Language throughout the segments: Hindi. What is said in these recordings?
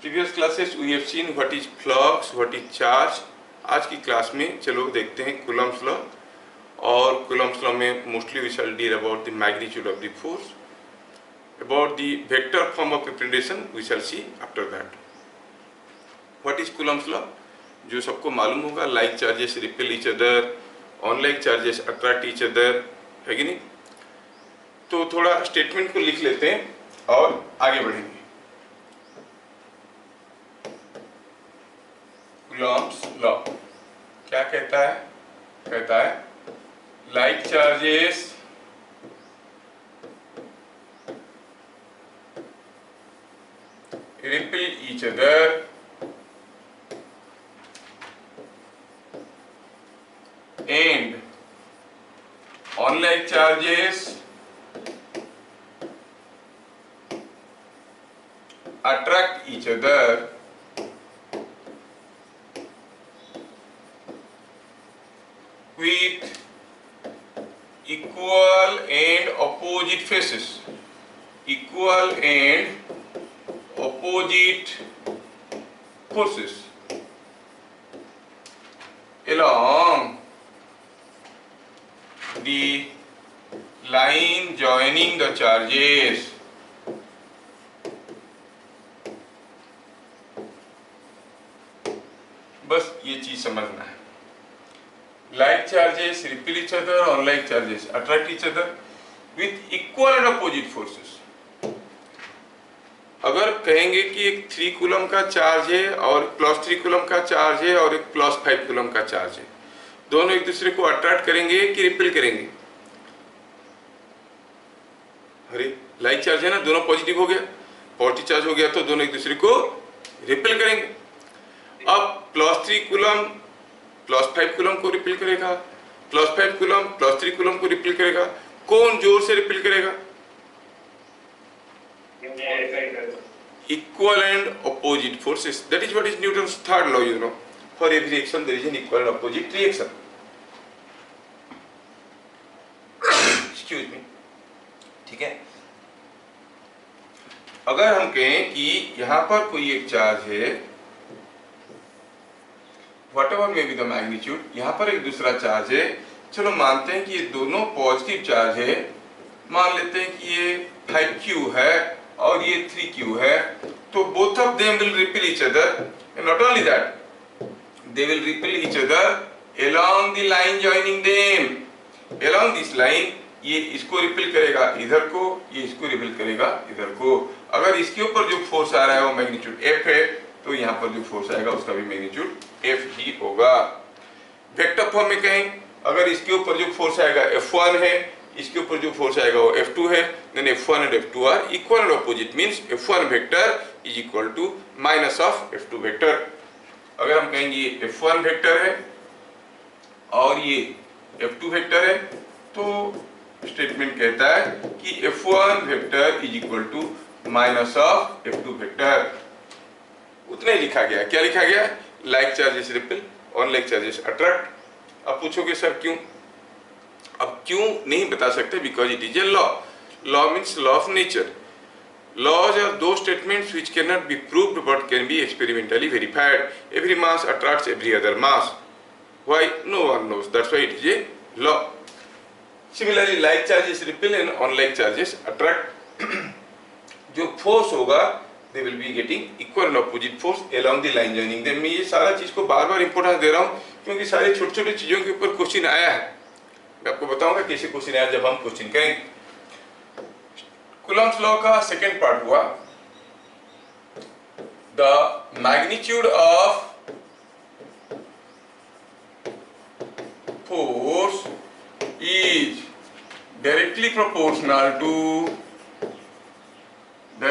Previous classes we have seen what is flux, what is charge. आज की क्लास में चलो देखते हैं कूलम्ब्स लॉ, और कूलम्ब्स लॉ में mostly we shall deal about the magnitude of the force, about the vector form of representation we shall see after that. What is Coulomb's law, जो सबको मालूम होगा, like charges repel each other, unlike charges attract each other, है कि नहीं। तो थोड़ा स्टेटमेंट को लिख लेते हैं और आगे बढ़ेंगे। कूलम्ब्स लॉ क्या कहता है? कहता है like charges repel each other and unlike charges attract each other with equal and opposite faces. Equal and opposite forces along the line joining the charges. बस ये चीज समझना है। Like charges repel each other, unlike charges attract each other with equal and opposite forces. अगर कहेंगे कि एक 3 कूलम का चार्ज है और +3 कूलम का चार्ज है और एक +5 कूलम का चार्ज है, दोनों एक दूसरे को अट्रैक्ट करेंगे कि रिपेल करेंगे? अरे लाइक चार्ज है ना, दोनों पॉजिटिव हो गया, पॉजिटिव चार्ज हो गया तो दोनों एक दूसरे को रिपेल करेंगे। अब +3 कूलम +5 कूलम को रिपेल करेगा, +5 कूलम +3 कूलम को रिपेल करेगा। कौन जोर से रिपेल करेगा? Equal and opposite forces. That is what is Newton's third law, you know, for every reaction there is an equal and opposite reaction. Excuse me, ठीक है। अगर हम कहें कि यहां पर कोई एक चार्ज है, whatever may be the magnitude, यहां पर एक दूसरा चार्ज है, चलो मानते हैं कि ये दोनों पॉजिटिव चार्ज है, मान लेते हैं कि ये 5q है और ये 3q है, तो both of them will repel each other, and not only that, they will repel each other along the line joining them. along this line ये इसको रिपेल करेगा इधर को, ये इसको रिपेल करेगा इधर को। अगर इसके ऊपर जो फोर्स आ रहा है वो मैग्नीट्यूड F है, तो यहाँ पर जो फोर्स आएगा उसका भी मैग्नीट्यूड F ही होगा। वेक्टर फॉर्म में कहें, अगर इसके ऊपर जो फोर्स आएगा F1 है, इसके ऊपर जो फोर्स आएगा वो F2 है, then F1 and F2 are equal and opposite, means F1 vector is equal to minus of F2 vector. अगर हम कहेंगे ये F1 वेक्टर है और ये F2 वेक्टर है, तो स्टेटमेंट कहता है कि F1 vector is equal to minus of F2 vector. उतना ही लिखा गया। क्या लिखा गया? Like charges repel, unlike charges attract. अब पूछोगे सर क्यों? अब क्यों नहीं बता सकते, because it is a law. Law means law of nature. Laws are those statements which cannot be proved but can be experimentally verified. Every mass attracts every other mass. Why? No one knows. That's why it is a law. Similarly, like charges repel and unlike charges attract. जो force होगा, they will be getting equal and opposite force along the line joining them. मैं ये सारा चीज को बार-बार इम्पोर्टेंस दे रहा हूँ क्योंकि सारे छोटे-छोटे चीजों के ऊपर क्वेश्चन आया है। मैं आपको बताऊंगा कैसे क्वेश्चन आया जब हम क्वेश्चन करेंगे। कूलम्ब्स लॉ का सेकेंड पार्ट हुआ the magnitude of force is directly proportional to the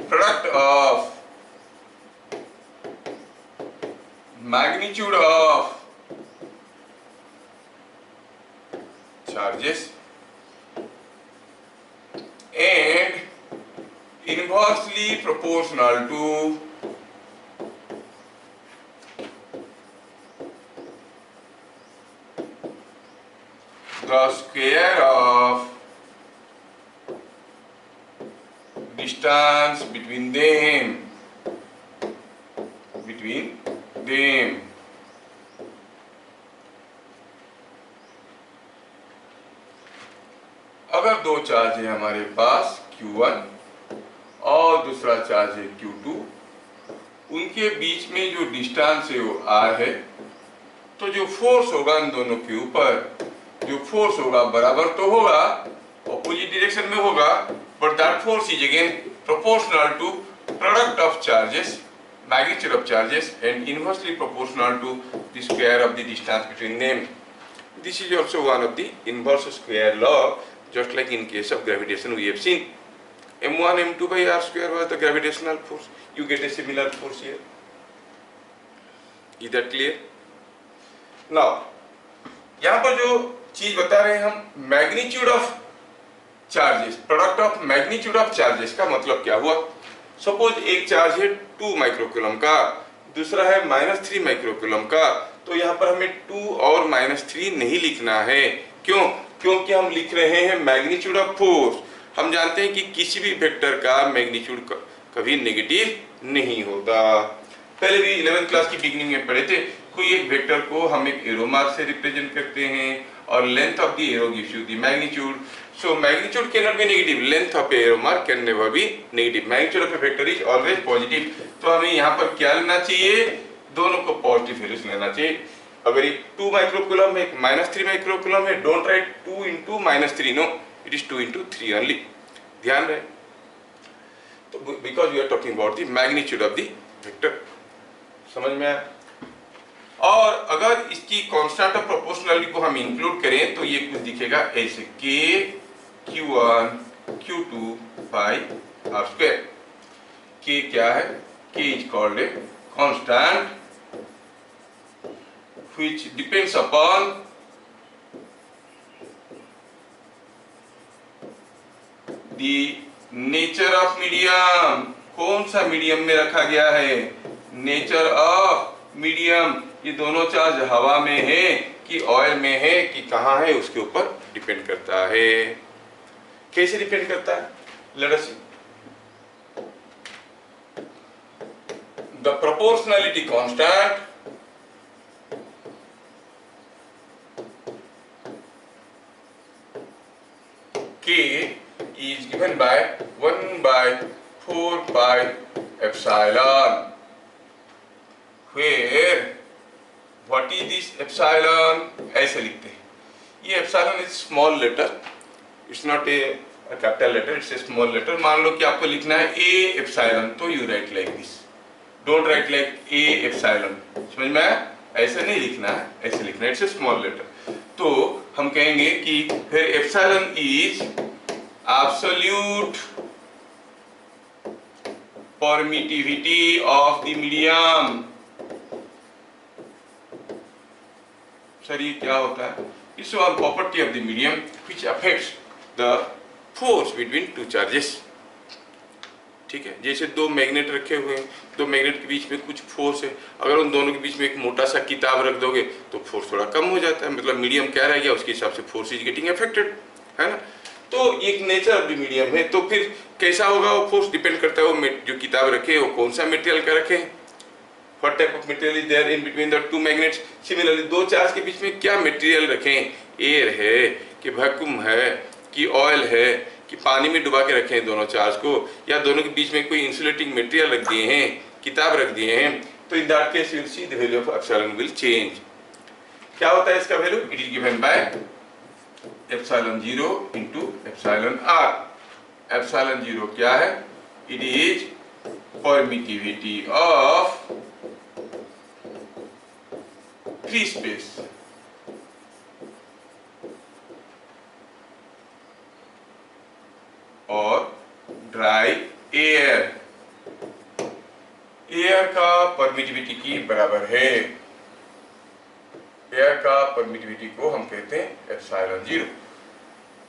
product of magnitude of charges and inversely proportional to the square of distance between them अगर दो चार्ज है हमारे पास Q1 और दूसरा चार्ज है Q2, उनके बीच में जो डिस्टेंस है वो R है, तो जो फोर्स होगा इन दोनों के ऊपर, जो फोर्स होगा बराबर तो होगा, ऑपोजिट डायरेक्शन में होगा, but that force is again proportional to product of charges, magnitude of charges, and inversely proportional to the square of the distance between them. This is also one of the inverse square law, just like in case of gravitation we have seen. M1 M2 by R square was the gravitational force. You get a similar force here. Is that clear? Now, यहाँ पर जो चीज बता रहे हैं हम, magnitude of charges, product of magnitude of charges का मतलब क्या हुआ? सपोज एक चार्ज है 2 माइक्रोकूलम का, दूसरा है -3 माइक्रोकूलम का, तो यहाँ पर हमें 2 और -3 नहीं लिखना है। क्यों? क्योंकि हम लिख रहे हैं मैग्नीट्यूड ऑफ फोर्स। हम जानते हैं कि किसी भी वेक्टर का मैग्नीट्यूड कभी नेगेटिव नहीं होता। पहले भी 11th क्लास की बिगिनिंग में पढ़े थे, कोई एक वेक्टर को हम एक एरो मार्क से रिप्रेजेंट करते हैं और length of the arrow gives you the magnitude. So magnitude can not B negative, length of arrow mark can never be negative, magnitude of A vector is always positive. तो हमें यहाँ पर क्या लेना चाहिए? दोनों को पॉजिटिव वैल्यूज लेना चाहिए। अगर एक 2 माइक्रोकूलम है, एक -3 माइक्रोकूलम है, don't write 2 into -3, no, it is 2 into 3 only. ध्यान रहे, तो because we are talking about the magnitude of the vector. समझ में आया? और अगर इसकी कांस्टेंट ऑफ प्रोपोर्शनलिटी को हम इंक्लूड करें तो ये कुछ दिखेगा ऐसे, k Q1 Q2 by R square। k क्या है? k is called a constant which depends upon the nature of medium। कौन सा मीडियम में रखा गया है? Nature of medium. ये दोनों चार्ज हवा में है कि ऑयल में है कि कहाँ है, उसके ऊपर डिपेंड करता है। कैसे डिपेंड करता है? Let us see. The proportionality constant K is given by 1/4 pi epsilon, where what is this epsilon? ऐसे लिखते हैं, ये epsilon is small letter, it's not a capital letter, it's a small letter। मान लो कि आपको लिखना है A epsilon, तो you write like this, don't write like A epsilon। समझ में आया? ऐसे नहीं लिखना है, ऐसे लिखना है, it's a small letter। तो हम कहेंगे कि फिर epsilon is absolute permittivity of the medium। Sir ये क्या होता है? It's one property of the medium which affects the force between two charges. ठीक है, जैसे दो मैग्नेट रखे हुए हैं, दो मैग्नेट के बीच में कुछ फोर्स है, अगर उन दोनों के बीच में एक मोटा सा किताब रख दोगे तो फोर्स थोड़ा कम हो जाता है, मतलब मीडियम क्या रह गया उसके हिसाब से फोर्स इज गेटिंग अफेक्टेड, है ना। तो एक नेचर ऑफ द मीडियम है। तो फिर कैसा होगा वो फोर्स? डिपेंड करता है वो जो किताब रखे वो कौन सा मटेरियल का रखे, what type of material is there in between the two magnets. Similarly दो चार्ज के बीच में क्या मटेरियल रखें, एयर है कि वैक्यूम है कि ऑयल है कि पानी में डुबा के रखे हैं दोनों चार्ज को, या दोनों के बीच में कोई इंसुलेटिंग मटेरियल रख दिए हैं, किताब रख दिए हैं, तो इन that case you will see the value of epsilon will change. क्या होता है इसका value? It is given by epsilon 0 into epsilon r। Epsilon 0 क्या है? It is permittivity of free space और ड्राई एयर। एयर का परमिटिविटी की बराबर है। एयर का परमिटिविटी को हम कहते हैं एप्सिलॉन 0।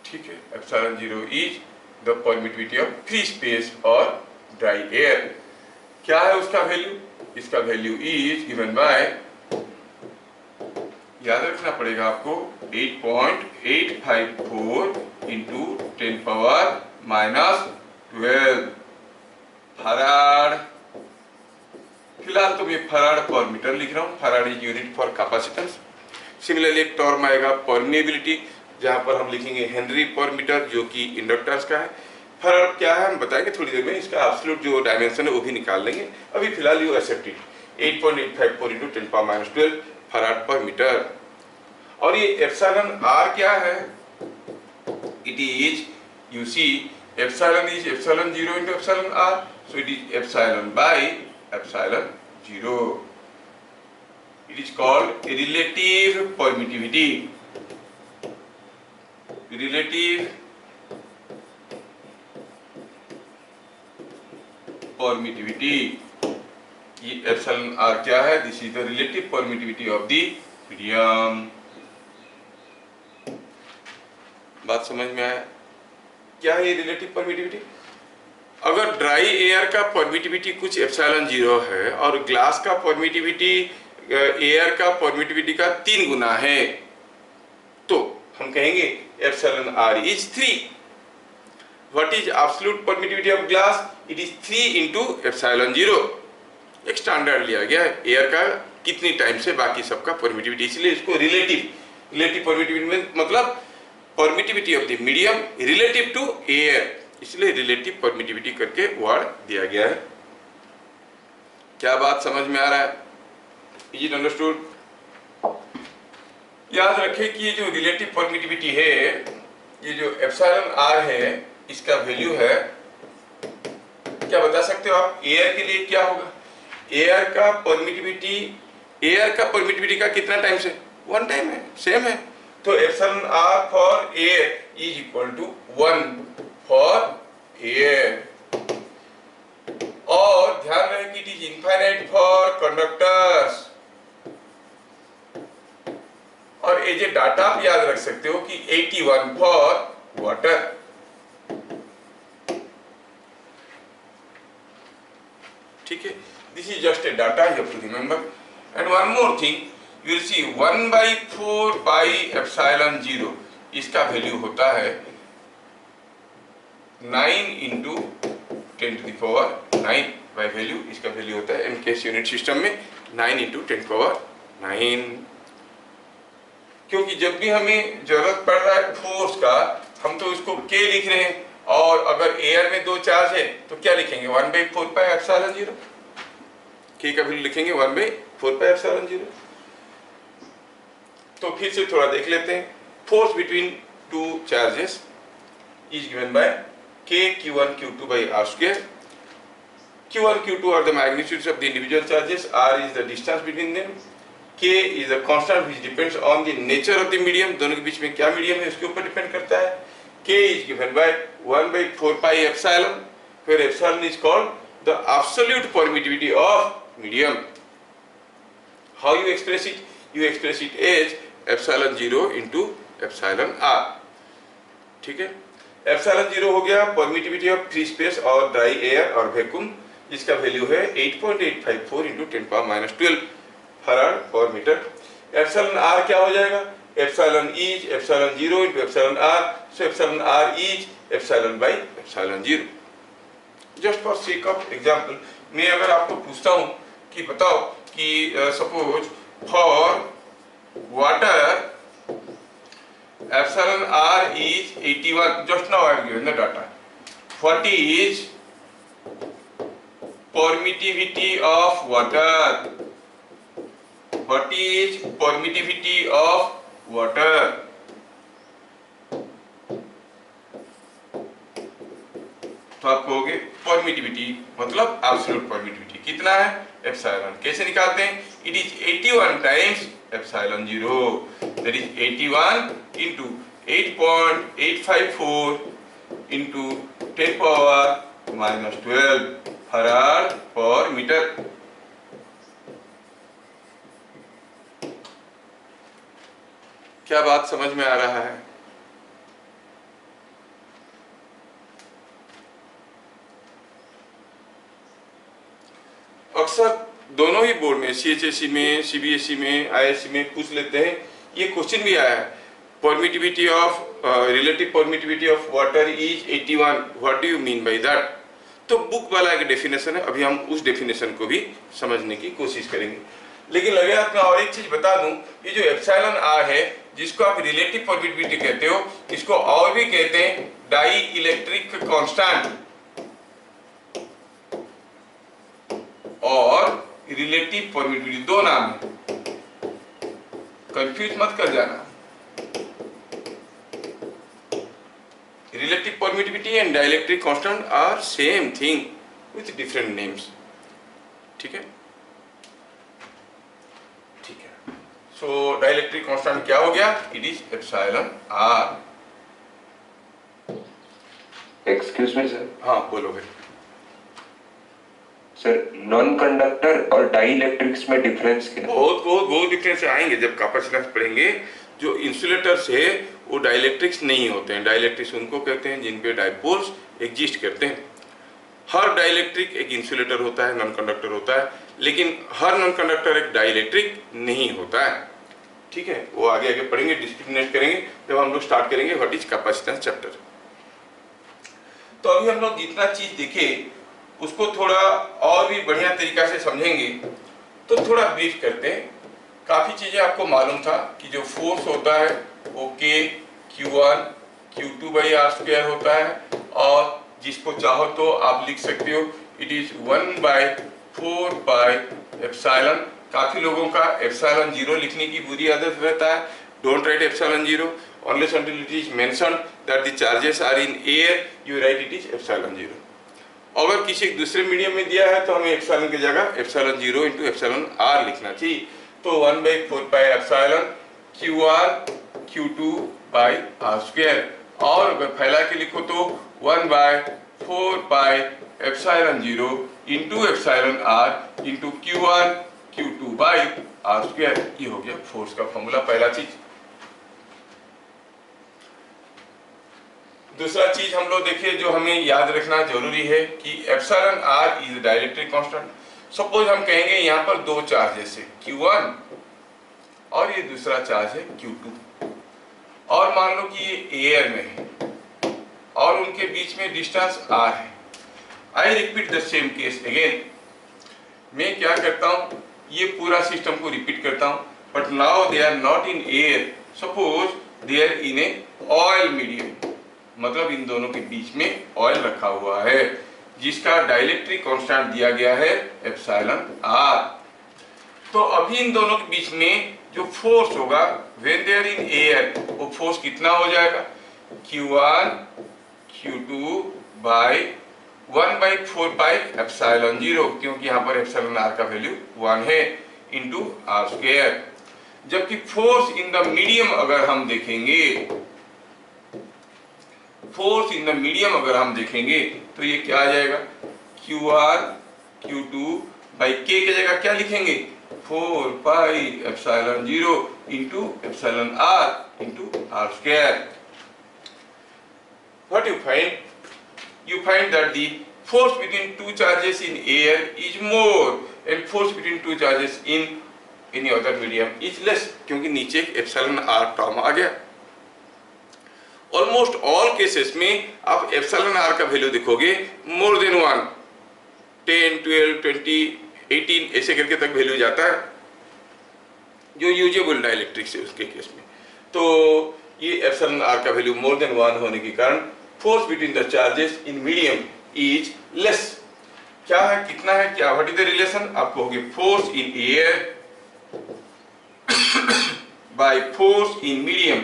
ठीक है, epsilon 0 is the permittivity of free space और ड्राई एयर। क्या है उसका वैल्यू? इसका वैल्यू इज गिवन बाय, याद रखना पड़ेगा आपको 8.854 इंटू 10 पावर -12 फराड। फिलहाल तो मैं फराड पर मीटर लिख रहा हूँ। Farad is unit for capacitance. Similarly एक टर्म आएगा परमिएबिलिटी, जहां पर हम लिखेंगे हेनरी पर मीटर, जो कि इंडक्टर्स का है। फराड क्या है हम बताएंगे थोड़ी देर में, इसका एब्सोल्यूट जो डायमेंशन है वो भी निकाल लेंगे। अभी फिलहाल you accept it 8.854 into 10 power -12 farad per metre. और ये एप्सिलॉन आर क्या है? It is, you see, epsilon is epsilon 0 into epsilon r, so it is epsilon by epsilon 0। It is called relative permittivity. Relative permittivity. ये एप्सिलॉन आर क्या है? This is the relative permittivity of the medium. बात समझ में आया? क्या है ये रिलेटिव परमिटिविटी? अगर ड्राई एयर का परमिटिविटी कुछ एप्सिलॉन 0 है और ग्लास का परमिटिविटी एयर का परमिटिविटी का 3 गुना है, तो हम कहेंगे epsilon r is 3। What is absolute permittivity of glass? It is 3 into epsilon 0। एक स्टैंडर्ड लिया गया है एयर का कितनी टाइम से बाकी सबका परमिटिविटी, इसलिए इसको रिलेटिव परमिटिविटी में मतलब permittivity of the medium relative to air, इसलिए रिलेटिव परमिटिविटी करके वर्ड दिया गया है। क्या बात समझ में आ रहा है? Is it understood? याद रखें कि ये जो रिलेटिव परमिटिविटी है, ये जो एप्सिलॉन आर है, इसका वैल्यू है, क्या बता सकते हो आप एयर के लिए क्या होगा? एयर का परमिटिविटी का कितना टाइम से? 1 टाइम है, सेम है। तो epsilon r for air is equal to 1 for air. और ध्यान रहे कि it is infinite for conductors. और ये जो डाटा आप याद रख सकते हो कि 81 फॉर वाटर। ठीक है, this is just a data, you have to remember. And one more thing, you will see 1/4 pi epsilon 0, इसका वैल्यू होता है 9 into 10 to the power 9 by value. इसका वैल्यू होता है एमकेएस यूनिट सिस्टम में 9 इंटू 10 पावर 9। क्योंकि जब भी हमें जरूरत पड़ रहा है फोर्स का, हम तो उसको के लिख रहे हैं, और अगर एयर में 2 चार्ज है तो क्या लिखेंगे? 1/4 पाई एप्सिलॉन 0। के का वैल्यू लिखेंगे 1/4 पाई एप्सिलॉन 0। तो फिर से थोड़ा देख लेते हैं। Force between 2 charges is given by k q1 q2 by r square. q1 q2 are the magnitudes of the individual charges, r is the distance between them, k is a constant which depends on the nature of the medium, दोनों के बीच में क्या मीडियम है उसके ऊपर डिपेंड करता है। k is given by 1/4 pi epsilon, where epsilon is called the absolute permittivity of medium. How you express it? You express it as epsilon 0 into epsilon r। ठीक है, एप्सिलॉन 0 हो गया परमिटिविटी ऑफ फ्री स्पेस और ड्राई एयर और वैक्यूम, जिसका वैल्यू है 8.854 into 10 power -12 farad per metre. Epsilon are क्या हो जाएगा? Epsilon is epsilon 0 into epsilon r, so epsilon r is epsilon by epsilon 0। Just for sake of example, मैं अगर आपको पूछता हूं कि बताओ कि suppose for water epsilon r is 81. Just now I have given the data. What is permittivity of water? What is permittivity of water? तो आप कहोगे परमिटिविटी मतलब एब्सोल्यूट परमिटिविटी कितना है? एप्सिलॉन। कैसे निकालते हैं? It is 81 times epsilon 0, that is 81 into 8.854 into 10 power -12 farad per metre. क्या बात समझ में आ रहा है? अक्सर दोनों ही बोर्ड में, सीएचएसई में, सीबीएसई में, आईएससी में पूछ लेते हैं ये क्वेश्चन भी आया है, permittivity of relative permittivity of water is 81, what do you mean by that. तो बुक वाला एक डेफिनेशन है, अभी हम उस डेफिनेशन को भी समझने की कोशिश करेंगे। लेकिन लगे हाथ में और एक चीज बता दूं, ये जो एप्सिलॉन आर है जिसको आप रिलेटिव परमिटिविटी कहते हो, इसको और भी कहते हैं डाई इलेक्ट्रिक कांस्टेंट और रिलेटिव परमिटिविटी, दो नाम है, कंफ्यूज मत कर जाना। Relative permittivity and dielectric constant are same thing with different names. ठीक है, ठीक है। सो डाइलेक्ट्रिक कांस्टेंट क्या हो गया, it is epsilon r. Excuse me sir. हाँ बोलोगे सर, नॉन कंडक्टर और डाइलेक्ट्रिक्स में डिफरेंस क्या है? बहुत डिफरेंस आएंगे जब कैपेसिटेंस पढ़ेंगे। जो इंसुलेटर्स है वो डाइलेक्ट्रिक्स नहीं होते हैं। डाइलेक्ट्रिक्स उनको कहते हैं जिन पे डाइपोल्स एग्जिस्ट करते हैं। हर डाइलेक्ट्रिक एक इंसुलेटर होता है, नॉन कंडक्टर होता है, लेकिन हर नॉन कंडक्टर एक डाइलेक्ट्रिक नहीं होता है। ठीक है, वो आगे आगे पढ़ेंगे, डिस्क्रिमिनेट करेंगे जब हम लोग स्टार्ट करेंगे व्हाट इज कैपेसिटेंस चैप्टर। तो अभी हम लोग जितना चीज देखे उसको थोड़ा और भी बढ़िया तरीका से समझेंगे। तो थोड़ा ब्रीफ करते हैं। काफी चीजें आपको मालूम था कि जो फोर्स होता है वो K Q1 Q2/r² होता है, और जिसको चाहो तो आप लिख सकते हो इट इज 1/4 एप्सिलॉन। काफी लोगों का एप्सिलॉन 0 लिखने की बुरी आदत रहता है। Don't right epsilon 0 unless until it is mentioned that the charges are in air, you write it is epsilon 0। अगर किसी दूसरे मीडियम में दिया है तो हमें एप्सिलॉन की जगह एप्सिलॉन 0 इंटू एप्सिलॉन r लिखना चाहिए। तो 1/4 एप्सिलॉन Q1 Q2/r², और अगर फैला के लिखो तो 1/4 epsilon 0 into epsilon r into Q1 Q2/r²। ये हो गया फोर्स का फॉर्मूला, पहला चीज। दूसरा चीज हम लोग देखिए जो हमें याद रखना जरूरी है कि epsilon r is dielectric constant. Suppose हम कहेंगे यहाँ पर दो चार्जेस है Q1 और ये दूसरा चार्ज है Q2, और मान लो कि ये एयर में है और उनके बीच में डिस्टेंस r है। I repeat the same case again. मैं क्या करता हूँ, ये पूरा सिस्टम को रिपीट करता हूँ, but now they are not in air, suppose they are in a oil medium, मतलब इन दोनों के बीच में ऑयल रखा हुआ है जिसका डाइलेक्ट्रिक कांस्टेंट दिया गया है एप्सिलॉन r। तो अभी इन दोनों के बीच में जो फोर्स होगा when they are in air, वो फोर्स कितना हो जाएगा, Q1 Q2/1/4 एप्सिलॉन 0, क्योंकि यहाँ पर एप्सिलॉन r का वैल्यू 1 है, इंटू r²। जबकि फोर्स इन द मीडियम अगर हम देखेंगे, फोर्स इन द मीडियम अगर हम देखेंगे तो ये क्या आ जाएगा, Q1 Q2/K की जगह क्या लिखेंगे, 4 epsilon 0 into epsilon r into r²। What you find? You find that the force between two charges in air is more and force between two charges in any other medium is less, क्योंकि नीचे एक एप्सिलॉन r टर्म आ गया। ऑलमोस्ट ऑल केसेस में आप एप्सिलॉन r का वैल्यू देखोगे मोर देन 1, 10, 12, 20, 18 ऐसे करके तक वैल्यू जाता है जो यूजेबल डाइलेक्ट्रिक्स है उसके केस में। तो ये एप्सिलॉन r का वैल्यू मोर देन 1 होने के कारण force between the charges in medium is less. क्या है, कितना है, क्या व्हाट इज द रिलेशन, आप कहोगे force in air by force in medium.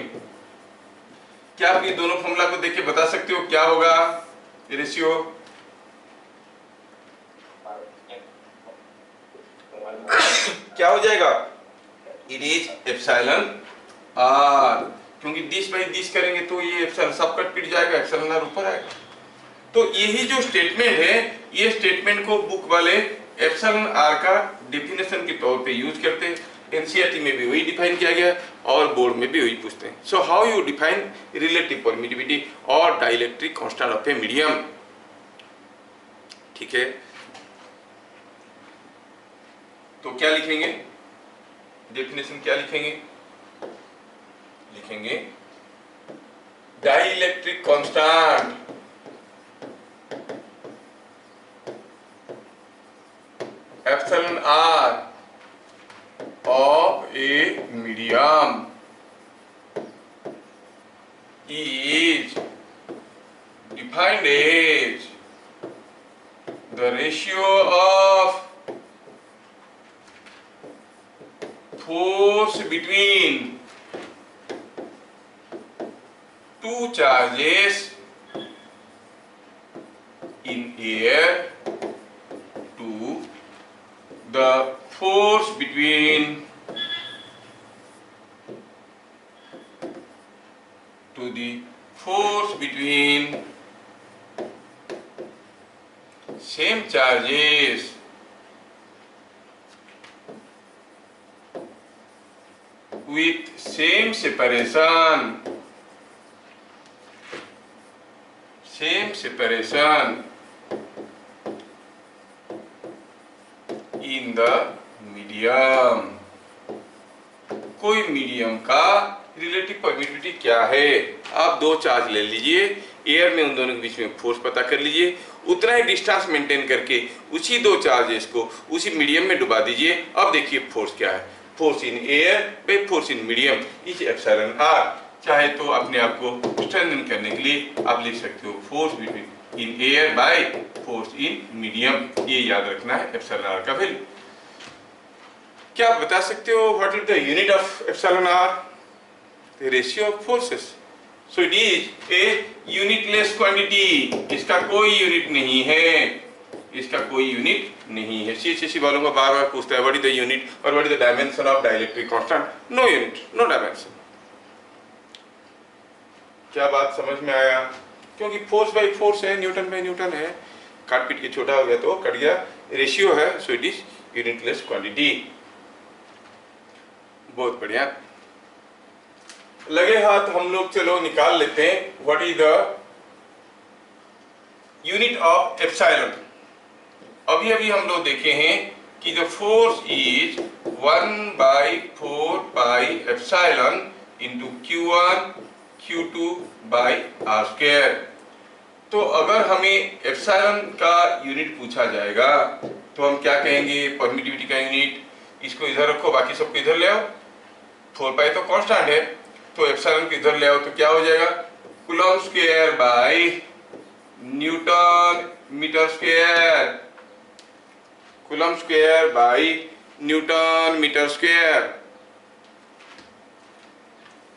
क्या आप ये दोनों फॉर्मूला को देख के बता सकते हो क्या होगा रेशियो, क्या हो जाएगा, इट इज एप्सिलॉन r, क्योंकि दिस बाई दिस करेंगे तो ये एप्सिलॉन सब कट पिट जाएगा, एप्सिलॉन r ऊपर आएगा। तो यही जो स्टेटमेंट है, ये स्टेटमेंट को बुक वाले एप्सिलॉन r का डेफिनेशन के तौर पे यूज करते हैं। एनसीईआरटी में भी वही डिफाइन किया गया और बोर्ड में भी वही पूछते हैं। So how you define relative permittivity और dielectric constant of a medium. ठीक है, तो क्या लिखेंगे, डेफिनेशन क्या लिखेंगे, लिखेंगे dielectric constant epsilon R of a medium is defined as the ratio of force between two charges in air to the force between same charges with same separation in the medium। कोई मीडियम का रिलेटिव परमिटिविटी क्या है? आप दो चार्ज ले लीजिए, एयर में उन दोनों के बीच में फोर्स पता कर लीजिए, उतना ही डिस्टेंस मेंटेन करके उसी दो चार्जेस को उसी मीडियम में डुबा दीजिए। अब देखिए फोर्स क्या है, force in air by force in medium is epsilon r. चाहे तो अपने आप को स्ट्रेंथन करने के लिए आप लिख सकते हो force between in air by force in medium, ये याद रखना है एप्सिलॉन आर का वैल्यू। क्या आप बता सकते हो what is the unit of epsilon r? The ratio of forces. So it is a unitless quantity, इसका कोई यूनिट नहीं है, इसका कोई यूनिट नहीं है। सीएचएससी वालों को बार बार पूछता है व्हाट इज द यूनिट और what is the dimension of dielectric constant. No unit, no dimension. क्या बात समझ में आया? क्योंकि फोर्स बाई फोर्स है, न्यूटन बाई न्यूटन है, काट पीट के छोटा हो गया तो कट गया, रेशियो है, सो इट इज यूनिटलेस क्वांटिटी। बहुत बढ़िया, लगे हाथ हम लोग चलो निकाल लेते हैं what is the unit of epsilon. अभी अभी हम लोग देखे हैं कि the force is 1/4 pi epsilon into Q1 Q2 by r square. तो अगर हमें एप्सिलॉन का यूनिट पूछा जाएगा तो हम क्या कहेंगे? परमिटिविटी का यूनिट, इसको इधर रखो, बाकी सबको इधर ले आओ। 4 पाई तो कांस्टेंट है, तो एप्सिलॉन को इधर ले आओ तो क्या हो जाएगा? Coulomb square by newton metre square, coulomb square by newton metre square.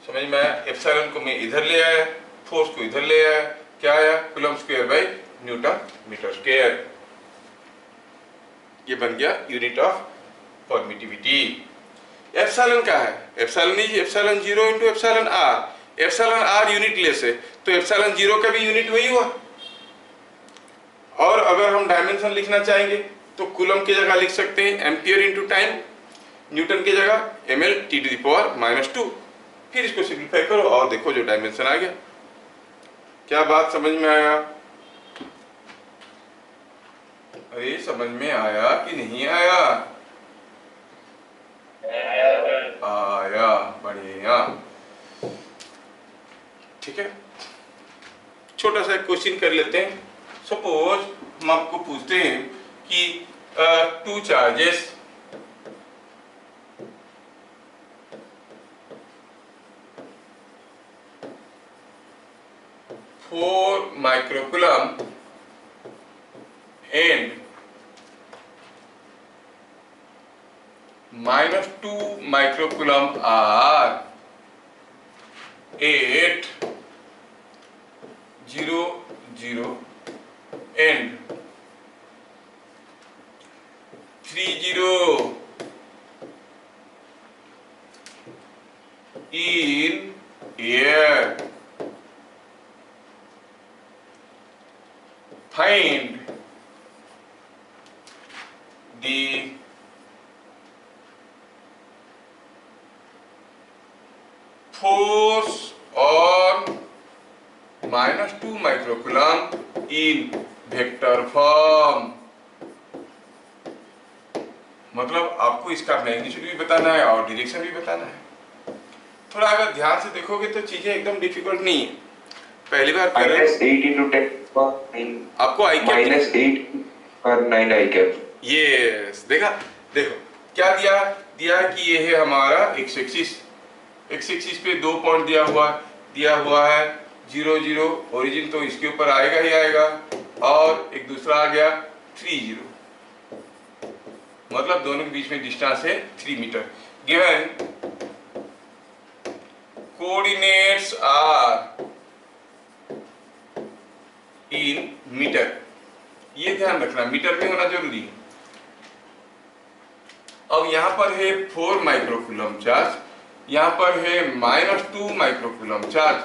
समझ में आया? एप्सिलॉन को मैं इधर ले आया, फोर्स को इधर ले आया, क्या आया? Coulomb square by newton metre square. ये बन गया यूनिट ऑफ परमिटिविटी। एप्सिलॉन क्या है? Epsilon is epsilon 0 into epsilon r. Epsilon r unitless है तो एप्सिलॉन 0 का भी यूनिट वही हुआ। और अगर हम डायमेंशन लिखना चाहेंगे तो कूलम्ब की जगह लिख सकते हैं एम्पियर इंटू टाइम, न्यूटन की जगह ml (10⁻²). फिर इसको सिंप्लीफाई करो और देखो जो डायमेंशन आ गया। क्या बात समझ में आया? अरे समझ में आया कि नहीं आया? आया, बढ़िया। ठीक है, छोटा सा क्वेश्चन कर लेते हैं। सपोज हम आपको पूछते हैं कि two charges (4 microcoulomb and -2 microcoulomb are at 0, 0 and 30 in air. Find the force on -2 microcoulomb in vector form। मतलब आपको इसका मैग्नीट्यूड भी बताना है और डायरेक्शन भी बताना है। थोड़ा अगर ध्यान से देखोगे तो चीजें एकदम डिफिकल्ट नहीं है। पहली बार कर रहे माइनस हो, 8 इंटू 10 आपको आई कैप माइनस 8 पर 9 आई कैप। यस, देखा, देखो क्या दिया, दिया कि ये है हमारा एक्स एक्सिस, एक्स एक्सिस पे 2 पॉइंट दिया हुआ है 0 0, ओरिजिन तो इसके ऊपर आएगा ही आएगा, और एक दूसरा आ गया 3 0, मतलब दोनों के बीच में डिस्टेंस है 3 metre. Given coordinates are in metre, ये ध्यान रखना मीटर में होना जरूरी है। अब यहां पर है 4 माइक्रोकूलम चार्ज, यहां पर है -2 माइक्रोकूलम चार्ज,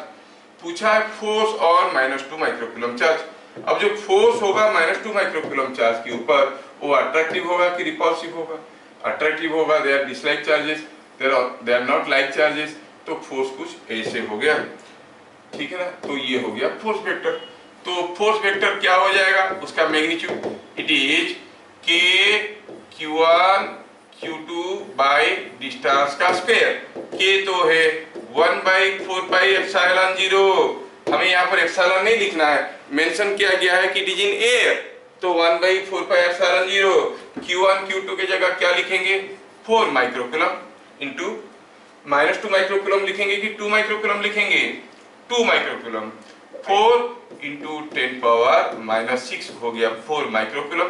पूछा है फोर्स और -2 माइक्रोकूलम चार्ज। अब जो फोर्स होगा -2 माइक्रोकूलम चार्ज के ऊपर, वो अट्रैक्टिव होगा कि रिपल्सिव होगा? अट्रैक्टिव होगा, they are dislike charges, they are not like charges, तो फोर्स कुछ ऐसे हो गया, ठीक है ना। तो ये हो गया फोर्स वेक्टर। तो फोर्स वेक्टर क्या हो जाएगा, उसका magnitude it is k q1 q2 by distance का स्क्वायर। k तो है 1/4πε0, हमें यहाँ पर एप्सिलॉन नहीं लिखना है, मेंशन किया गया है कि इट इज इन एयर, तो 1/4πε0। q1 q2 के जगह क्या लिखेंगे, 4 माइक्रोकूलम इंटू -2 माइक्रोकूलम लिखेंगे कि 2 माइक्रोकूलम लिखेंगे, 2 माइक्रोकूलम, 4 इंटू 10⁻⁻6 हो गया 4 माइक्रोकूलम।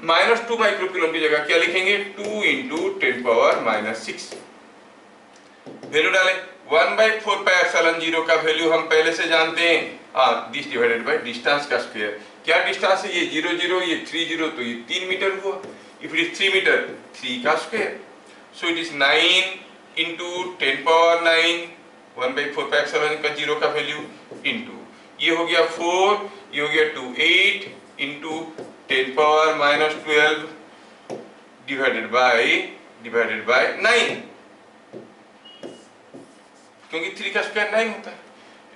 -2 माइक्रोकूलम की जगह क्या लिखेंगे, 2 इंटू 10⁻⁻6, वैल्यू डालें 1/4πε0 का वैल्यू हम पहले से जानते हैं, दिस डिवाइडेड बाय डिस्टेंस का स्क्वायर। क्या डिस्टेंस है, ये 0 0, ये 3 0, तो ये 3 मीटर हुआ। इफ इट इज 3 मीटर, 3 का square, so it is 9 into 10⁻9, 1/4πε0 का 0 का वैल्यू, इंटू ये हो गया 4, ये हो गया 2, 8 इंटू 10⁻⁻12 डिवाइडेड बाय 9, क्योंकि 3 का स्क्वायर 9 होता है।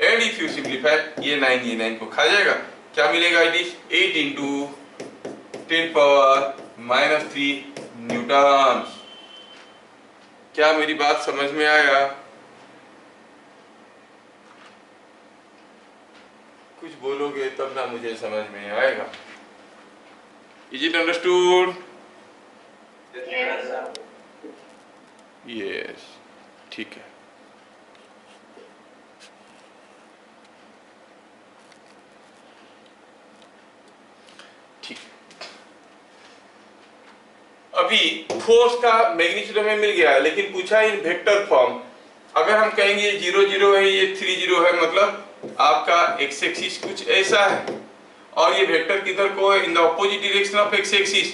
एंड इफ यू सिंप्लीफाई, ये 9 को खा जाएगा, क्या मिलेगा, इट इज 8 इंटू 10⁻³ न्यूटन। क्या मेरी बात समझ में आया? कुछ बोलोगे तब ना मुझे समझ में आएगा। Is it understood? यस, ठीक है। ठीक, अभी फोर्स का मैग्नीट्यूड हमें मिल गया है, लेकिन पूछा इन वेक्टर फॉर्म। अगर हम कहेंगे ये 0 0 है, ये 3 0 है, मतलब आपका एक्स एक्सिस कुछ ऐसा है, और ये वेक्टर किधर को है, in the opposite direction of X axis.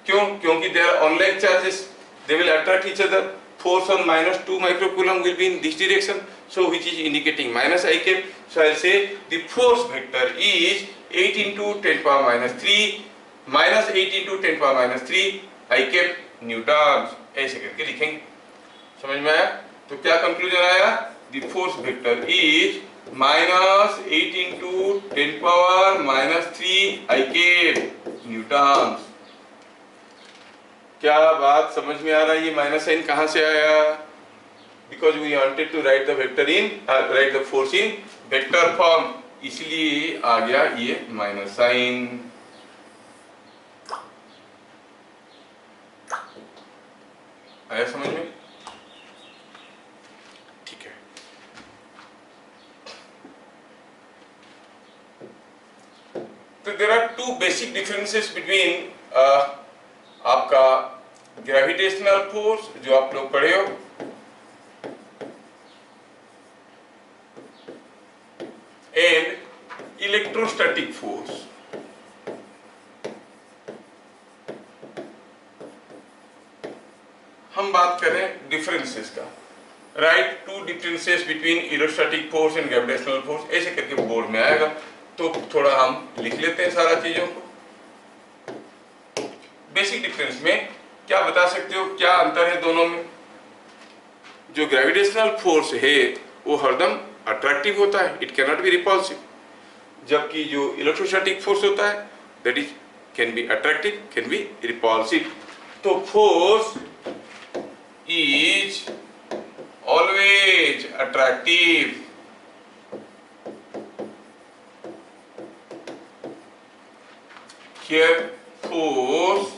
क्यों? क्योंकि they are unlike charges, they will attract each other. Force on -2 microcoulomb will be in this direction, so which is indicating minus I cap. So I'll say the force vector is 8 into 10⁻³ minus 8 into 10⁻³ I cap newtons, ऐसे करके लिखेंगे। समझ में आया? तो क्या कंक्लूजन आया, the force vector is -8 into 10⁻³ I cap newtons। क्या बात समझ में आ रहा है? ये माइनस साइन कहां से आया? Because we wanted to write the vector in write the force in vector form, इसलिए आ गया ये माइनस साइन। आया समझ में? ठीक है। तो there are two basic differences between आपका ग्रेविटेशनल फोर्स जो आप लोग पढ़े हो, एंड इलेक्ट्रोस्टैटिक फोर्स। हम बात करें डिफरेंसेस का, right two differences between electrostatic force and gravitational force, ऐसे करके बोर्ड में आएगा, तो थोड़ा हम लिख लेते हैं सारा चीजों को। बेसिक डिफरेंस में क्या बता सकते हो, क्या अंतर है दोनों में? जो ग्रेविटेशनल फोर्स है वो हरदम अट्रैक्टिव होता है, it can not be repulsive, जबकि जो इलेक्ट्रोस्टैटिक फोर्स होता है that is can be attractive, can be repulsive. तो force is always always attractive, here force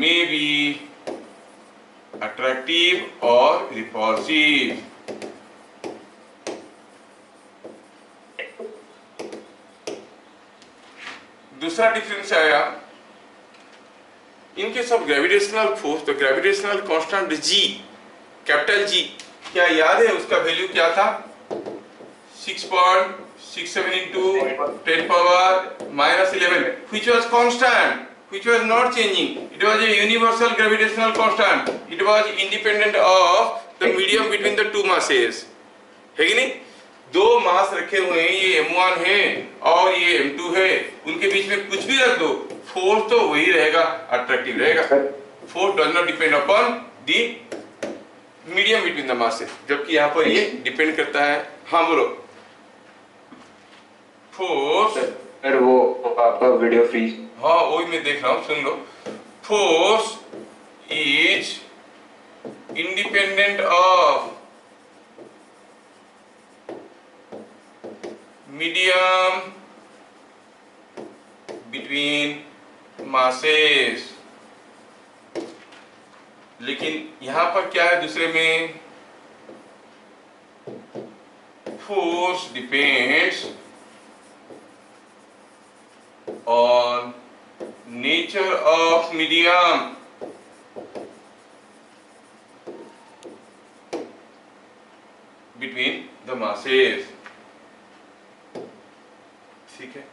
may be attractive or repulsive. दूसरा डिफरेंस आया, in case of gravitational force the gravitational constant G, capital G, क्या याद है उसका वैल्यू क्या था? 6.67 into 10 power minus 11, which was constant, which was not changing. It was a universal gravitational constant. It was independent of the medium between the two masses. है कि नहीं? दो मास रखे हुए हैं, ये m1 है और ये m2 है, उनके बीच में कुछ भी रख दो, फोर्स तो वही रहेगा, अट्रैक्टिव रहेगा. Force does not depend upon the medium between the masses, जबकि यहाँ पर ये डिपेंड करता है. हाँ बोलो. फोर्स, सर वो आपका वीडियो फ्रीज. हाँ वही मैं देख रहा हूँ, सुन लो. Force is independent of medium between masses. लेकिन यहां पर क्या है दूसरे में? Force depends on nature of medium between the masses. ठीक है,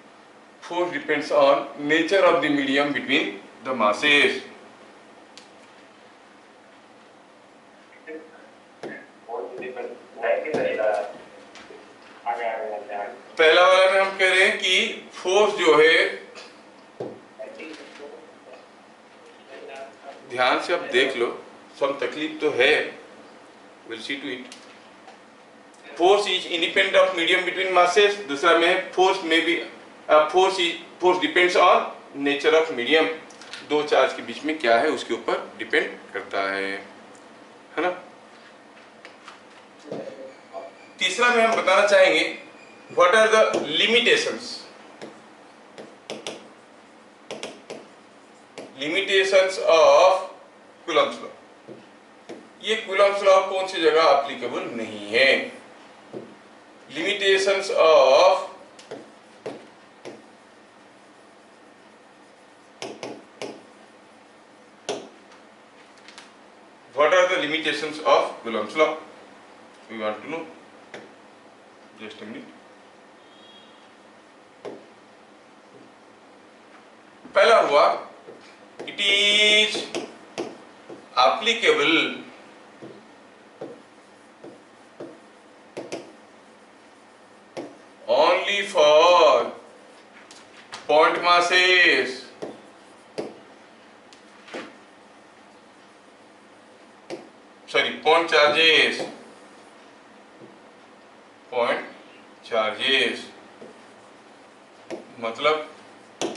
force depends on nature of the medium between the masses. पहला वाला में हम कह रहे हैं कि फोर्स जो है, ध्यान से अब देख लो, सब तकलीफ तो है, will see to it. Force is independent of medium between masses. दूसरा में है फोर्स में भी force depends on nature of medium. दो चार्ज के बीच में क्या है उसके ऊपर डिपेंड करता है ना. तीसरा में हम बताना चाहेंगे what are the limitations. Limitations of Coulomb's law. ये कूलम्ब्स लॉ कौन सी जगह एप्लीकेबल नहीं है? Limitations of what are the limitations of Coulomb's law? We want to know. Just a minute. पहला हुआ, it is applicable only for point masses point charges.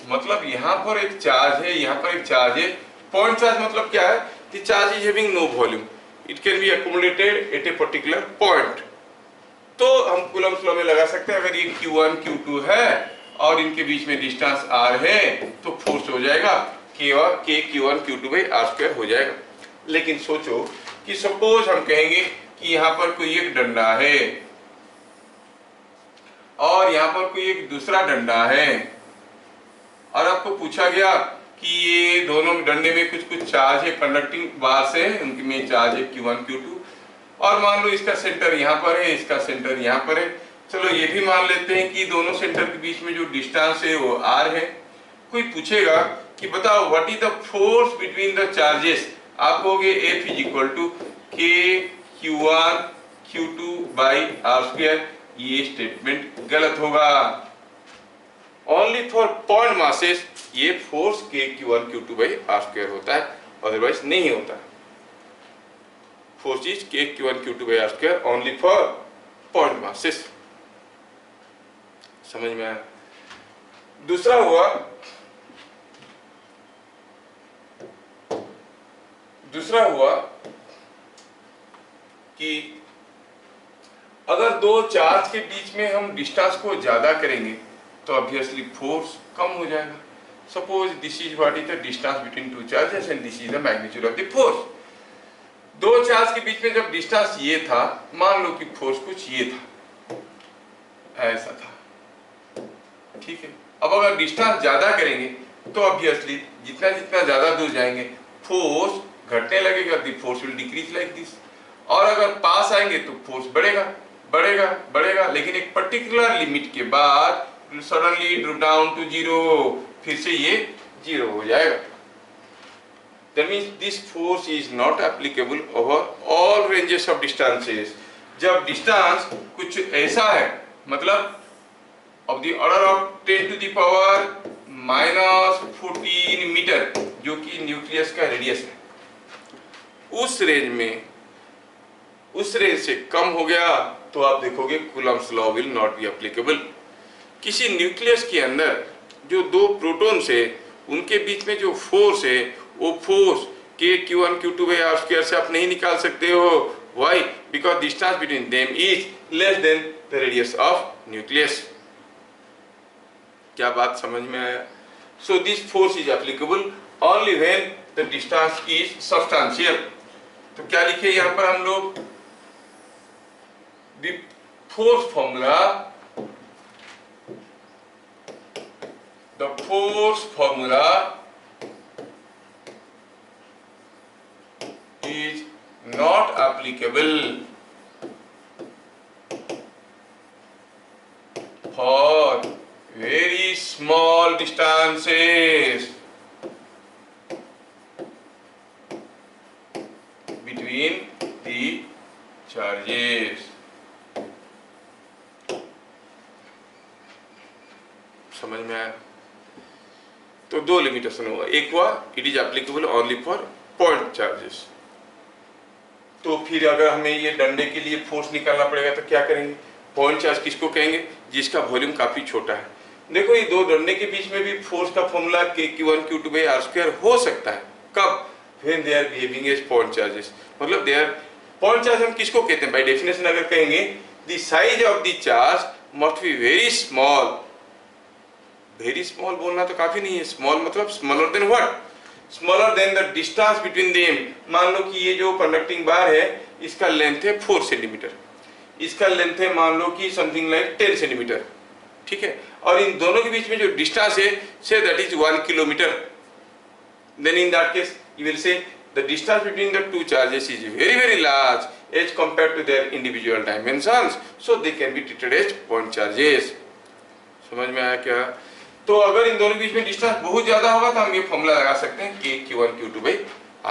मतलब यहाँ पर एक चार्ज है, यहाँ पर एक चार्ज है. पॉइंट चार्ज मतलब क्या है? The charge is having no volume, it can be accommodated at a particular point. तो हम कूलम्ब्स लॉ में लगा सकते हैं, अगर ये Q1 Q2 है और इनके बीच में डिस्टेंस R है तो फोर्स हो जाएगा K Q1 Q2 by R² हो जाएगा. लेकिन सोचो कि सपोज हम कहेंगे कि यहाँ पर कोई एक डंडा है और यहाँ पर कोई एक दूसरा डंडा है, और आपको पूछा गया कि ये दोनों डंडे में कुछ कुछ चार्ज है, कंडक्टिंग बार्स है, उनके में चार्ज है Q1 Q2, और मान लो इसका सेंटर यहाँ पर है, इसका सेंटर यहाँ पर है. चलो ये भी मान लेते हैं कि दोनों सेंटर के बीच में जो डिस्टेंस है वो R है. कोई पूछेगा कि बताओ what is the force between the charges, आप कहोगे F is equal to K Q1 Q2 by R². ये स्टेटमेंट गलत होगा. ओनली फॉर पॉइंट मासेस ये force K Q1 Q2 by R² होता है, अदरवाइज नहीं होता. Force is K Q1 Q2 by R² only for point masses. समझ में आया? दूसरा हुआ कि अगर दो चार्ज के बीच में हम डिस्टेंस को ज्यादा करेंगे तो ऑब्वियसली फोर्स कम हो जाएगा। Suppose this is what is the distance between two charges and this is the magnitude of the force. दो चार्ज के बीच में जब डिस्टेंस ये था, मान लो कि फोर्स कुछ ये था, ऐसा था, ठीक है। अब अगर डिस्टेंस ज्यादा करेंगे तो ऑब्वियसली जितना जितना ज्यादा दूर जाएंगे फोर्स घटने लगेगा, the force will decrease like this. और अगर पास आएंगे तो फोर्स बढ़ेगा बढ़ेगा बढ़ेगा, लेकिन एक पर्टिकुलर लिमिट के बाद suddenly drop down to zero, फिर से ये जीरो हो जाएगा। That means this force is not applicable over all ranges of distances. जब डिस्टेंस कुछ ऐसा है, मतलब of the order of 10 to the power -14 metre, जो कि न्यूक्लियस का रेडियस है, उस रेंज से कम हो गया तो आप देखोगे Coulomb's law will not be applicable. किसी न्यूक्लियस के अंदर जो दो प्रोटॉन्स है उनके बीच में जो फोर्स है, वो force Q1 Q2 by r² से आप नहीं निकाल सकते हो। Why? Because distance between them is less than the radius of nucleus. क्या बात समझ में आया? So this force is applicable only when the distance is substantial. तो क्या लिखे यहाँ पर हम लोग? The force formula is not applicable for very small distances between the charges. समझ में आया? तो दो लिमिटेशन हुआ, एक हुआ it is applicable only for point charges. तो फिर अगर हमें ये डंडे के लिए फोर्स निकालना पड़ेगा तो क्या करेंगे? पॉइंट चार्ज किसको कहेंगे? जिसका वॉल्यूम काफी छोटा है। देखो ये दो डंडे के बीच में भी फोर्स का formula Q1 Q2 by r² हो सकता है। कब? When they are behaving as point charges, मतलब they are point charge हम किसको कहते हैं? बाय डेफिनेशन अगर कहेंगे the size of the charge must be very small। Very small बोलना तो काफी नहीं है, स्मॉल मतलब smaller than what? Smaller than the distance between them. मान लो कि ये जो कंडक्टिंग बार है इसका लेंथ है 4 सेंटीमीटर, इसका लेंथ है मान लो कि समथिंग लाइक 10 सेंटीमीटर, ठीक है। और इन दोनों के बीच में जो डिस्टेंस है say that is 1 kilometre. Then in that case you will say the distance between the two charges is very large as compared to their individual dimensions, so they can be treated as point charges. समझ में आया क्या? तो अगर इन दोनों के बीच में डिस्टेंस बहुत ज्यादा होगा तो हम ये फॉर्मूला लगा सकते हैं Q1 Q2 by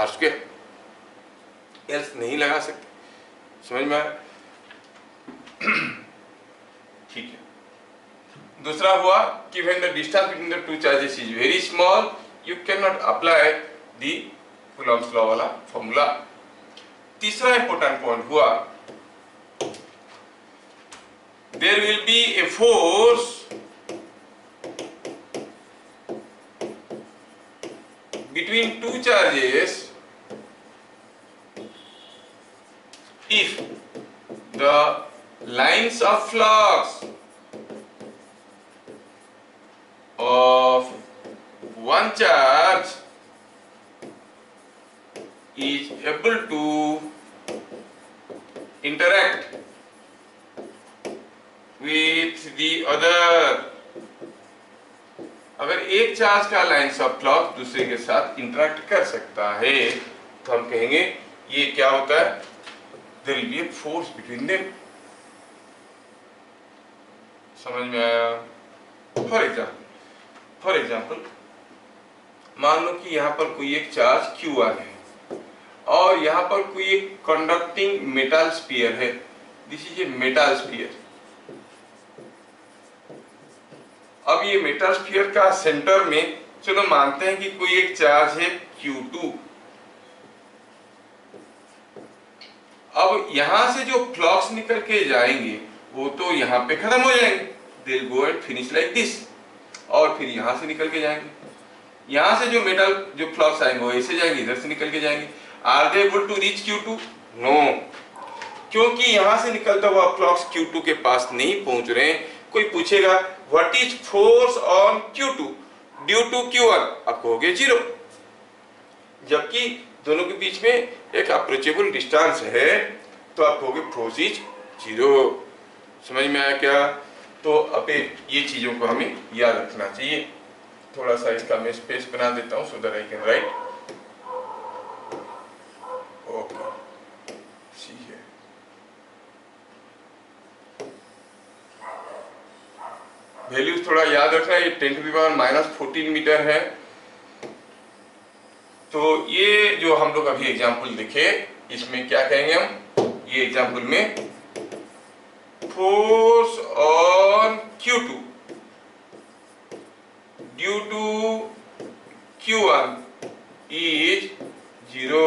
r², else नहीं लगा सकते। समझ में आया? ठीक है। दूसरा हुआ कि when the distance between the two charges is very small, you cannot apply the Coulomb's law वाला फॉर्मूला। तीसरा इंपॉर्टेंट पॉइंट हुआ there will be a force between two charges if the lines of flux of one charge is able to interact with the other। अगर एक चार्ज का लाइन्स ऑफ फ्लक्स दूसरे के साथ इंटरेक्ट कर सकता है तो हम कहेंगे ये क्या होता है? There will be a force between them. समझ में आया? फॉर एग्जांपल मान लो कि यहाँ पर कोई एक चार्ज Q1 है और यहाँ पर कोई एक कंडक्टिंग मेटल स्फीयर है। This is a metal sphere. अब ये मेटल स्फीयर का सेंटर में चलो मानते हैं कि कोई एक चार्ज है Q2। अब यहां से जो फ्लक्स निकल के जाएंगे वो तो यहाँ पे खत्म हो जाएंगे, they will go and finish like this. और फिर यहां से निकल के जाएंगे, यहां से जो मेटल जो फ्लक्स आएंगे वो ऐसे जाएंगे, इधर से निकल के जाएंगे। Are they able to reach Q2? No. क्योंकि यहां से निकलता हुआ फ्लक्स Q2 के पास नहीं पहुंच रहे हैं। कोई पूछेगा what is force on Q2 due to Q1, आप कहोगे 0, जबकि दोनों के बीच में एक अप्रोचेबल डिस्टेंस है, तो आप कहोगे फोर्स इज 0। समझ में आया क्या? तो अब ये चीजों को हमें याद रखना चाहिए। थोड़ा सा इसका मैं स्पेस बना देता हूं so that I can write. Okay, see है। वैल्यूज थोड़ा याद रखना, ये 10⁻⁻14 मीटर है। तो ये जो हम लोग अभी एग्जाम्पल देखे, इसमें क्या कहेंगे हम? ये एग्जाम्पल में force on Q2 due to Q1 is 0।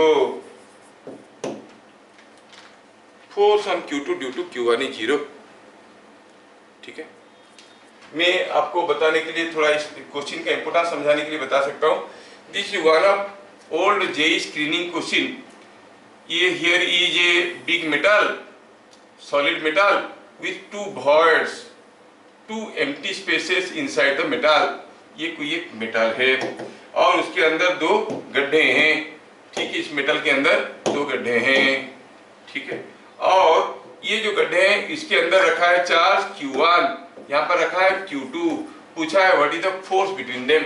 Force on Q2 due to Q1 is 0। ठीक है, मैं आपको बताने के लिए थोड़ा इस क्वेश्चन का इंपोर्टेंस समझाने के लिए बता सकता हूं। This is one of old JEE screening question. ये here is a big metal, solid metal with two voids, two empty spaces inside the metal। ये कोई एक मेटल है और उसके अंदर दो गड्ढे हैं। ठीक है, इस मेटल के अंदर दो गड्ढे हैं। ठीक है, और ये जो गड्ढे हैं इसके अंदर रखा है चार्ज Q1, यहाँ पर रखा है Q2। पूछा है what is the force between them.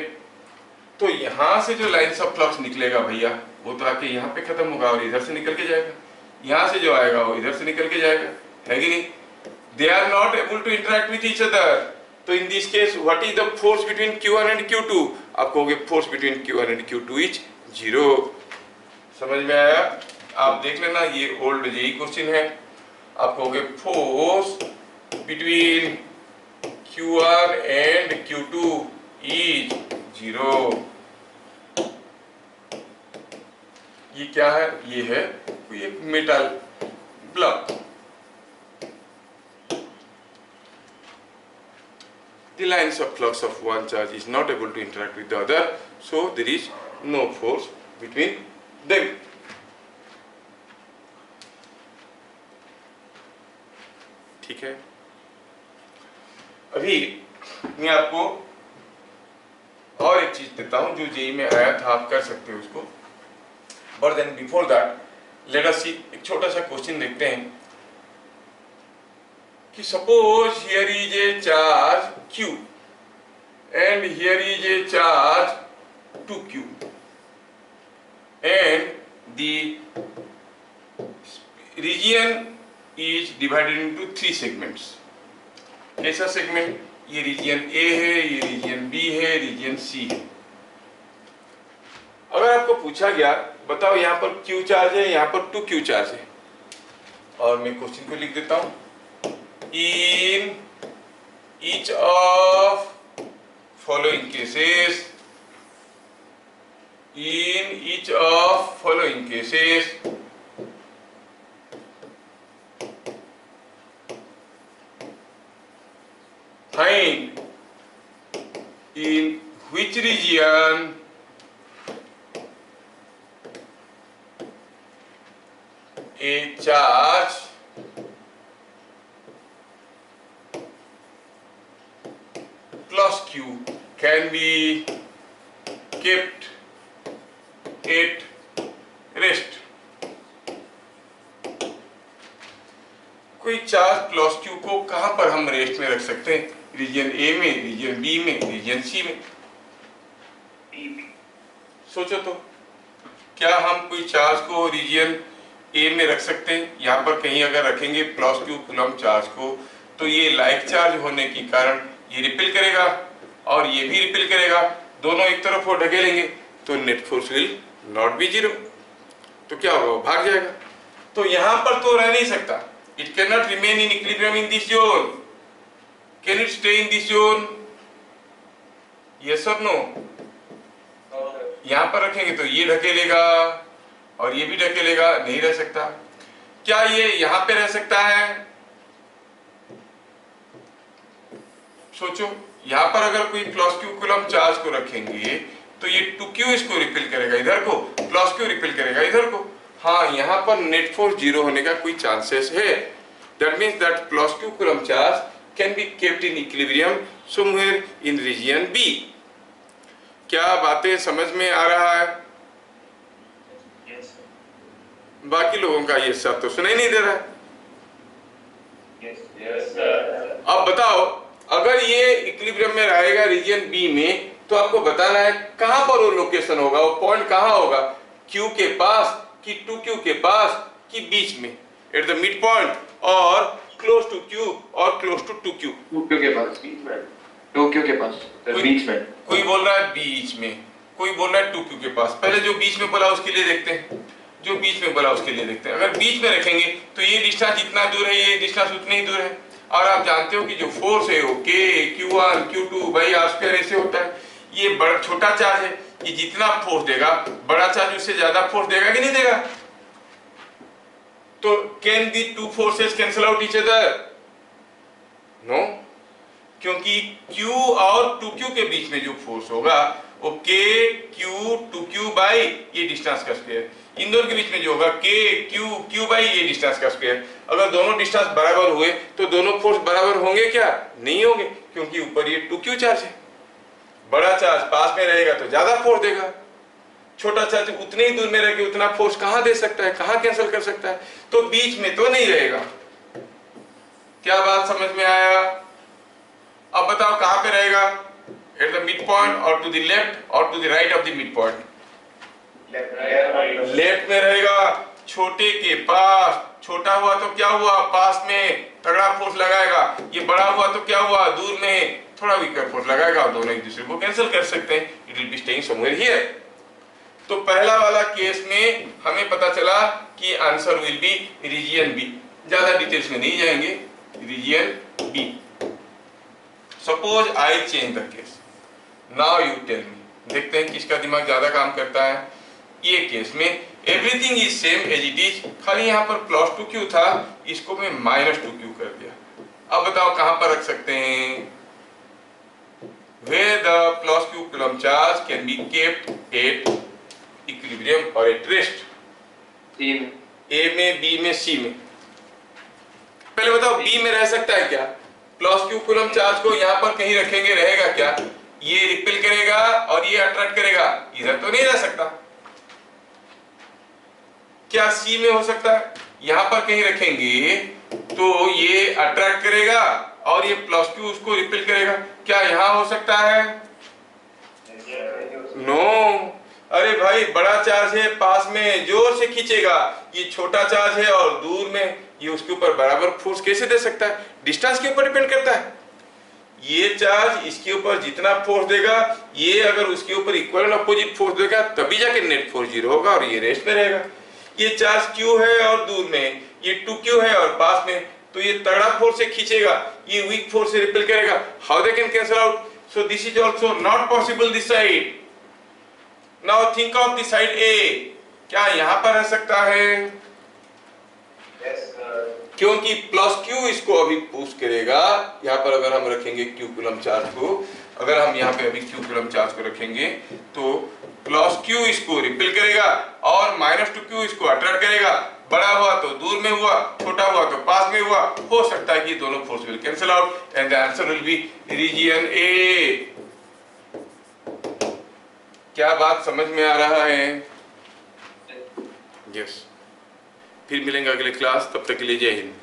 तो यहाँ से जो लाइन्स ऑफ फ्लक्स निकलेगा भैया, वो तो आके यहाँ पे खत्म होगा और इधर से निकल के जाएगा। यहाँ से जो आएगा वो इधर से निकल के जाएगा, है कि नहीं? They are not able to interact with each other। तो in this case what is the force between Q1 and Q2? आप कहोगे force between Q1 and Q2 is 0। समझ में आया? आप देख लेना, ये ओल्ड जेईई क्वेश्चन है। आप कहोगे force between Q1 and Q2 is 0। ये क्या है? ये है कोई एक metal block. The lines of flux of one charge is not able to interact with the other, so there is no force between them। ठीक है, अभी मैं आपको और एक चीज देता हूं जो जेईई में आया था, आप कर सकते हो उसको। But then before that let us see, एक छोटा सा क्वेश्चन देखते हैं कि suppose here is a charge Q and here is a charge 2Q and the region is divided into 3 segments। कैसा सेगमेंट? ये रीजन A है, ये रीजन B है, रीजन C है। अगर आपको पूछा गया बताओ यहाँ पर Q चार्ज है, यहाँ पर 2Q चार्ज है, और मैं क्वेश्चन को लिख देता हूं। In each of following cases, in each of following cases, find in which region a charge plus Q can be kept at rest। कोई चार्ज प्लस Q को कहां पर हम रेस्ट में रख सकते हैं? रीजन A में, रीजन B में, रीजन C में। सोचो तो, क्या हम कोई चार्ज को रीजन A में रख सकते हैं? यहाँ पर कहीं अगर रखेंगे प्लस Q कूलम चार्ज को, तो ये लाइक चार्ज होने के कारण ये रिपेल करेगा और ये भी रिपेल करेगा, दोनों एक तरफ वो ढकेलेंगे, तो net force will not be 0। तो क्या होगा? भाग जाएगा। तो यहां पर तो रह नहीं सकता। It can not remain in equilibrium in this zone. Can it stay in this zone? Yes और नो? यहां पर रखेंगे तो ये ढकेलेगा और ये भी ढकेलेगा, नहीं रह सकता। क्या ये यहां पे रह सकता है? सोचो, यहां पर अगर कोई प्लस Q कूलम चार्ज को रखेंगे तो ये 2Q इसको रिपेल करेगा इधर को, प्लस Q रिपेल करेगा इधर को। हाँ यहाँ पर नेट फोर्स जीरो होने का कोई चांसेस है। That means that plus Q coulomb charge can be kept in equilibrium somewhere in region B. क्या बातें समझ में आ रहा है? बाकी लोगों का ये सब तो सुनाई नहीं दे रहा है। अब बताओ, अगर ये इक्विलिब्रियम में रहेगा रीजन बी में, तो आपको बताना है कहां पर वो लोकेशन होगा, वो पॉइंट कहां होगा, क्यू के पास कि 2Q के पास कि बीच में, एट द मिड पॉइंट और क्लोज टू Q और क्लोज टू 2Q। 2Q के पास, बीच में, 2Q के पास, बीच में। कोई बोल रहा है बीच में, कोई बोल रहा है 2Q के पास। पहले जो बीच में बोला उसके लिए देखते हैं, जो बीच में बोला उसके लिए देखते हैं। अगर बीच में रखेंगे तो ये डिस्टेंस जितना दूर है, ये डिस्टेंस उतनी ही दूर है। और आप जानते हो कि जो फोर्स है वो K, Q1, Q2 by R square ऐसे होता है। ये बड़ा छोटा चार्ज है, ये जितना फोर्स देगा, बड़ा चार्ज उससे ज्यादा फोर्स देगा कि नहीं देगा? तो can the two forces cancel out each other? No, क्योंकि Q और 2Q के बीच में जो फोर्स होगा वो K, Q, 2Q बाई ये डिस्टेंस का स्क्वायर। इन दोनों के बीच में जो होगा K, Q, Q बाई ये डिस्टेंस का स्क्वायर। अगर दोनों डिस्टेंस बराबर हुए तो दोनों फोर्स बराबर होंगे क्या? नहीं होंगे, क्योंकि ऊपर ये 2Q चार्ज है। बड़ा चार्ज पास में रहेगा तो ज्यादा फोर्स देगा, छोटा चार्ज उतने ही दूर में रह के उतना फोर्स कहां दे सकता है, कहां कैंसिल कर सकता है? तो बीच में तो नहीं रहेगा। क्या बात समझ में आया? अब बताओ कहां पे रहेगा? एट द मिड पॉइंट और टू द लेफ्ट और to the right of the mid point? Left में रहेगा, छोटे के पास। छोटा हुआ तो क्या हुआ, पास में तगड़ा फोर्स लगाएगा। ये बड़ा हुआ तो क्या हुआ, दूर में थोड़ा वीकर फोर्स लगाएगा, और दोनों एक दूसरे को कैंसिल कर सकते हैं। It will be staying somewhere here. तो पहला वाला केस में हमें पता चला कि answer will be region B. ज्यादा डिटेल्स में नहीं जाएंगे, region B. Suppose I change the case, now you tell me. देखते हैं किसका दिमाग ज्यादा काम करता है। ये केस में everything is same as it is, खाली यहाँ पर प्लस 2Q था, इसको मैं माइनस 2Q कर दिया। अब बताओ कहां पर रख सकते हैं? Where the plus Q coulomb charge can be kept at equilibrium or at rest? A में, B में, C में। पहले बताओ B में रह सकता है क्या? प्लस Q coulomb चार्ज को यहाँ पर कहीं रखेंगे, रहेगा क्या? ये रिपेल करेगा और ये अट्रैक्ट करेगा, इधर तो नहीं रह सकता। क्या C में हो सकता है? यहाँ पर कहीं रखेंगे तो ये अट्रैक्ट करेगा और ये प्लस Q उसको रिपेल करेगा। क्या यहाँ हो सकता है? नो। अरे भाई, बड़ा चार्ज है, पास में जोर से खींचेगा, ये छोटा चार्ज है और दूर में, ये उसके ऊपर बराबर फोर्स कैसे दे सकता है? डिस्टेंस के ऊपर डिपेंड करता है। ये चार्ज इसके ऊपर जितना फोर्स देगा, ये अगर उसके ऊपर इक्वल एंड अपोजिट फोर्स देगा, तभी जाके नेट फोर्स जीरो होगा और ये रेस्ट में रहेगा। ये चार्ज Q है और दूर में, ये 2Q है और पास में, तो ये तगड़ा फोर्स से खींचेगा, ये वीक फोर्स से रिपेल करेगा। How they can cancel out? So this is also not possible this side. Now think of the side A। क्या यहाँ पर रह सकता है? क्योंकि प्लस Q इसको अभी पुश करेगा। यहाँ पर अगर हम रखेंगे Q कूलम्ब चार्ज को, अगर हम यहाँ पे अभी Q कूलम्ब चार्ज को रखेंगे तो प्लस Q इसको रिपेल करेगा और माइनस 2Q इसको अट्रैक्ट करेगा। बड़ा हुआ तो दूर में हुआ, छोटा हुआ तो पास में हुआ। हो सकता है कि दोनों force will cancel out and the answer will be region A। क्या बात समझ में आ रहा है? यस। फिर मिलेंगे अगले क्लास, तब तक के लिए जय हिंद।